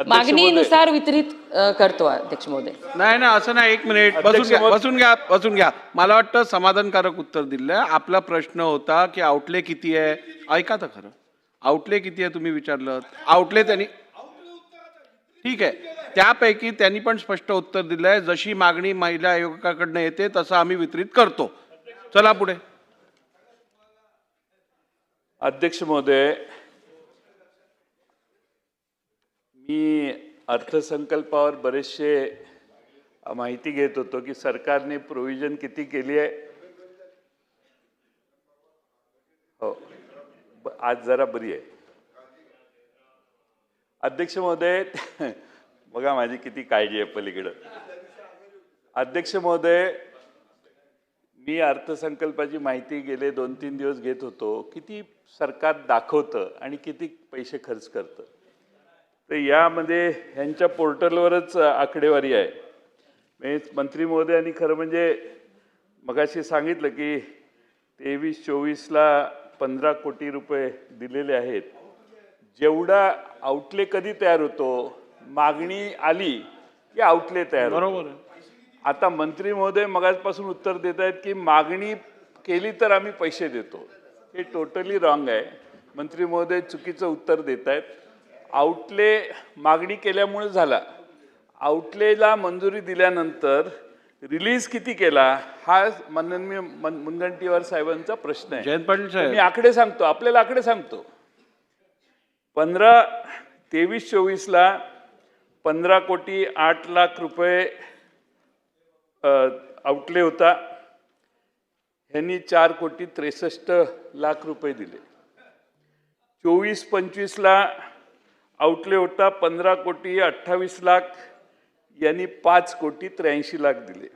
मागणीनुसार वितरित करतो अध्यक्ष महोदय. नाही नाही असं नाही. एक मिनिट बसून घ्या. मला वाटतं समाधानकारक उत्तर दिलं. आपला प्रश्न होता की आउटले किती आहे. ऐका तर खरं, आउटले किती आहे तुम्ही विचारलं. आउटले त्यांनी ठीक आहे, त्यापैकी त्यांनी पण स्पष्ट उत्तर दिलंय. जशी मागणी महिला आयोगाकडनं येते तसं आम्ही वितरित करतो. चला पुढे. अध्यक्ष महोदय, मी अर्थसंकल्पावर बरेचसे माहिती घेत होतो की सरकारने प्रोव्हिजन किती केली आहे. हो, आज जरा बरी आहे. अध्यक्ष महोदय, बघा माझी किती काळजी आहे पलीकडं. अध्यक्ष महोदय, मी अर्थसंकल्पाची माहिती गेले 2-3 दिवस घेत होतो. किती सरकार दाखवतं आणि किती पैसे खर्च करतं. तर यामध्ये ह्यांच्या पोर्टलवरच आकडेवारी आहे. मंत्री महोदयांनी खरं म्हणजे मगाशी सांगितलं की 23-24ला 15 कोटी रुपये दिलेले आहेत. जेवढा आउटले कधी तयार होतो, मागणी आली की आउटले तयार होतो. बरोबर. आता मंत्री महोदय मगाचपासून उत्तर देत आहेत की मागणी केली तर आम्ही पैसे देतो. हे टोटली रॉंग आहे. मंत्री महोदय चुकीचं उत्तर देत आहेत. आउटले मागणी केल्यामुळे झाला. आउटलेला मंजुरी दिल्यानंतर रिलीज किती केला हा माननीय मुनगंटीवार साहेबांचा प्रश्न आहे. जयंत पाटील साहेब, मी आकडे सांगतो, आपल्याला आकडे सांगतो. 23-24ला 15 कोटी 8 लाख रुपये आउटले होता. ह्यांनी 4 कोटी 63 लाख रुपये दिले. 24-25ला आउटले होता 15 कोटी 28 लाख, यांनी 5 कोटी 83 लाख दिले.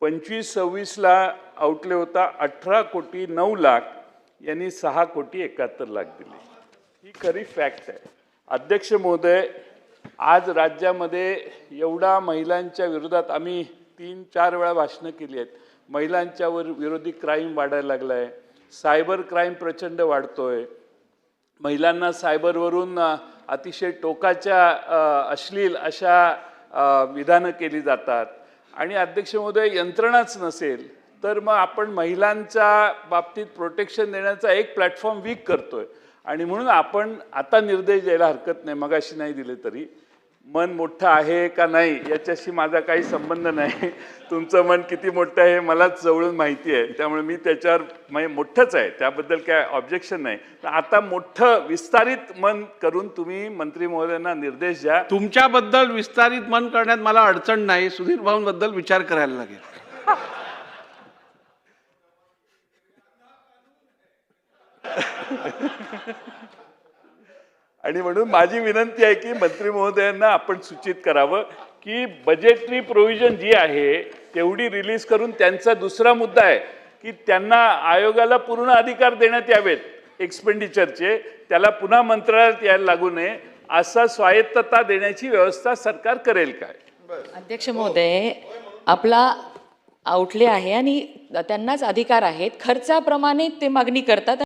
25-26ला आउटले होता 18 कोटी 9 लाख, यांनी 6 कोटी 71 लाख दिले. ही खरी फॅक्ट आहे. अध्यक्ष महोदय, आज राज्यामध्ये एवढा महिलांच्या विरोधात आम्ही 3-4 वेळा भाषणं केली आहेत. महिलांच्या विरोधी क्राईम वाढायला लागला आहे. सायबर क्राईम प्रचंड वाढतोय. महिलांना सायबरवरून अतिशय टोकाच्या अश्लील अशा विधानं केली जातात. आणि अध्यक्ष महोदय, यंत्रणाच नसेल तर मग आपण महिलांच्या बाबतीत प्रोटेक्शन देण्याचा एक प्लॅटफॉर्म वीक करतोय. आणि म्हणून आपण आता निर्देश द्यायला हरकत नाही, मगाशी नाही दिले तरी. मन मोठं आहे का नाही याच्याशी माझा काही संबंध नाही. तुमचं मन किती मोठं आहे मलाच जवळून माहिती आहे. त्यामुळे मी त्याच्यावर मोठंच आहे, त्याबद्दल काय ऑब्जेक्शन नाही. तर आता मोठं विस्तारित मन करून तुम्ही मंत्री महोदयांना निर्देश द्या. तुमच्याबद्दल विस्तारित मन करण्यात मला अडचण नाही. सुधीर भाऊंबद्दल विचार करायला लागेल. आणि म्हणून माझी विनंती आहे की मंत्री महोदयांना आपण सूचित करावं की बजेटरी प्रोव्हिजन जी आहे तेवढी रिलीज करून. त्यांचा दुसरा मुद्दा आहे की त्यांना आयोगाला पूर्ण अधिकार देण्यात यावेत एक्सपेंडिचरचे. त्याला पुन्हा मंत्रालयात यायला लागू नये असा स्वायत्तता देण्याची व्यवस्था सरकार करेल काय. अध्यक्ष महोदय, आपला आउटले आहे आणि त्यांनाच अधिकार आहेत. खर्चाप्रमाणे ते मागणी करतात.